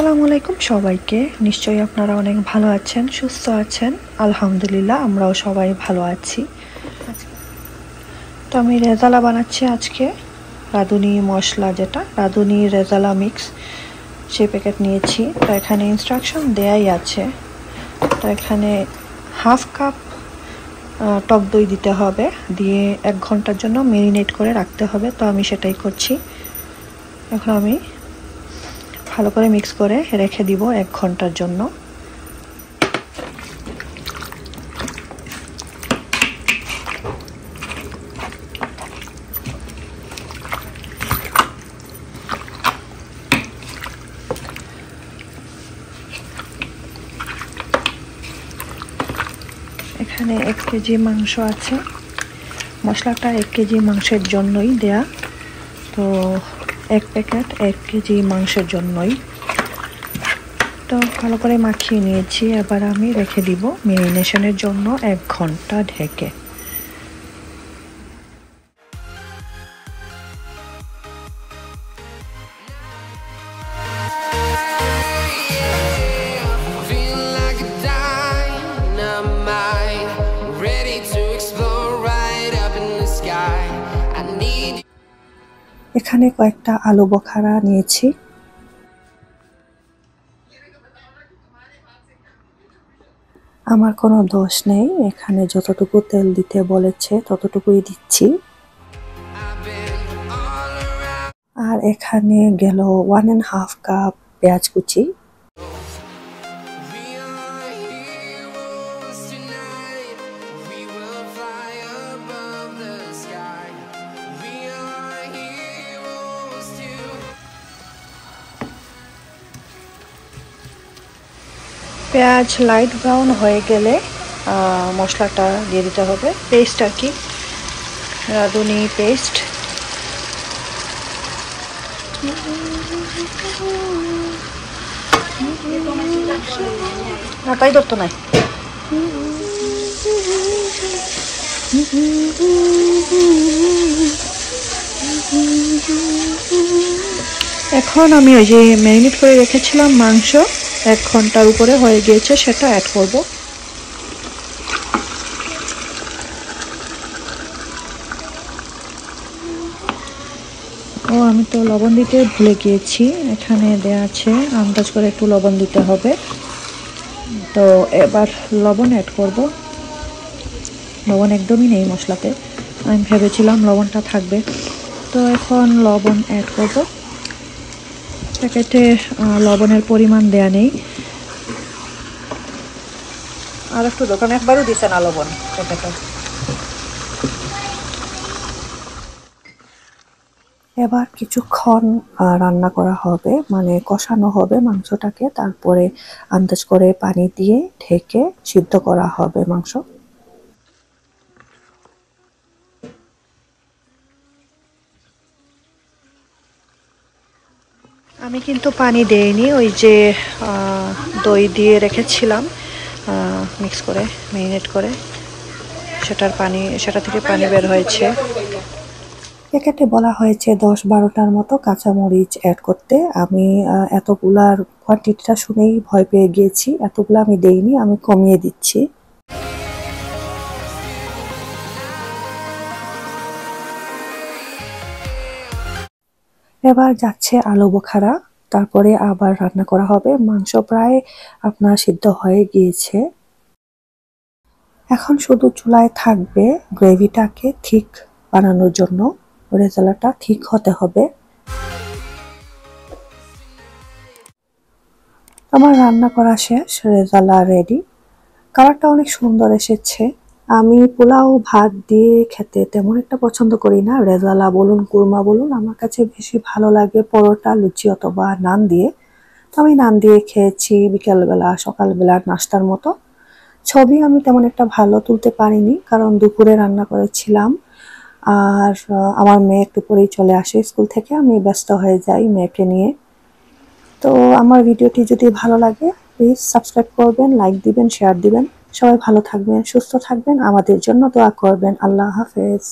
আসসালামু আলাইকুম সবাইকে। নিশ্চয়ই আপনারা অনেক ভালো আছেন, সুস্থ আছেন। আলহামদুলিল্লাহ আমরাও সবাই ভালো আছি। তো আমি রেজালা বানাচ্ছি আজকে। রাঁধুনি মশলা, যেটা রাঁধুনি রেজালা মিক্স, সেই প্যাকেট নিয়েছি। তো এখানে ইনস্ট্রাকশন দেয়াই আছে। তো এখানে হাফ কাপ টক দই দিতে হবে, দিয়ে 1 ঘন্টার জন্য ম্যারিনেট করে রাখতে হবে। তো আমি সেটাই করছি। এখন আমি ভালো করে মিক্স করে রেখে দিব 1 ঘন্টার জন্য। এখানে 1 কেজি মাংস আছে। মশলাটা 1 কেজি মাংসের জন্যই দেয়া। তো 1 প্যাকেট 1 কেজি মাংসের জন্যই। তো ভালো করে মাখিয়ে নিয়েছি। এবার আমি রেখে দিব ম্যারিনেশনের জন্য 1 ঘন্টা ঢেকে। এখানে কয়েকটা আলু বোখারা নিয়েছি। আমার কোনো দোষ নেই, এখানে যতটুকু তেল দিতে বলেছে ততটুকুই দিচ্ছি। আর এখানে গেল 1.5 কাপ পেঁয়াজ কুচি। পেঁয়াজ লাইট ব্রাউন হয়ে গেলে মশলাটা দিয়ে দিতে হবে, পেস্ট আর কি, রাঁধুনি পেস্ট। না তাই ধরতো নাই। এখন আমি ওই যে ম্যারিনেট করে রেখেছিলাম মাংস, 1 ঘন্টার উপরে হয়ে গিয়েছে, সেটা অ্যাড করব। আমি তো লবণ দিতে ভুলে গিয়েছি। এখানে দেয়া আছে আন্দাজ করে একটু লবণ দিতে হবে। তো এবার লবণ অ্যাড করব। লবণ একদমই নেই মশলাতে, আমি ভেবেছিলাম লবণটা থাকবে। তো এখন লবণ অ্যাড করব। প্যাকেটে লবণের পরিমাণ দেয়া নেই। আর একটু দোকানে একবারও দিছে না লবণ প্যাকেটে। এবার কিছুক্ষণ রান্না করা হবে, মানে কষানো হবে মাংসটাকে। তারপরে আন্দাজ করে পানি দিয়ে ঢেকে সিদ্ধ করা হবে মাংস। আমি কিন্তু পানি দেইনি, ওই যে দই দিয়ে রেখেছিলাম মিক্স করে, ম্যারিনেট করে, সেটা থেকে পানি বের হয়েছে। প্যাকেটে বলা হয়েছে 10-12টার মতো কাঁচামরিচ অ্যাড করতে। আমি এতগুলার কোয়ান্টিটিটা শুনেই ভয় পেয়ে গিয়েছি, এতগুলো আমি দেইনি, আমি কমিয়ে দিচ্ছি। এবার যাচ্ছে আলু বোখারা, তারপরে আবার রান্না করা হবে। মাংস প্রায় আপনার সিদ্ধ হয়ে গিয়েছে। এখন শুধু চুলায় থাকবে গ্রেভিটাকে ঠিক বানানোর জন্য। রেজালাটা ঠিক হতে হবে। আমার রান্না করা শেষ, রেজালা রেডি। কালারটা অনেক সুন্দর এসেছে। আমি পোলাও ভাত দিয়ে খেতে তেমন একটা পছন্দ করি না। রেজালা বলুন, কুরমা বলুন, আমার কাছে বেশি ভালো লাগে পরোটা, লুচি অথবা নান দিয়ে। তো আমি নান দিয়ে খেয়েছি বিকেলবেলা, সকালবেলা নাস্তার মতো। ছবি আমি তেমন একটা ভালো তুলতে পারিনি, কারণ দুপুরে রান্না করেছিলাম। আর আমার মেয়ে একটু পরেই চলে আসে স্কুল থেকে, আমি ব্যস্ত হয়ে যাই মেয়েকে নিয়ে। তো আমার ভিডিওটি যদি ভালো লাগে প্লিজ সাবস্ক্রাইব করবেন, লাইক দিবেন, শেয়ার দিবেন। সবাই ভালো থাকবেন, সুস্থ থাকবেন, আমাদের জন্য দোয়া করবেন। আল্লাহ হাফেজ।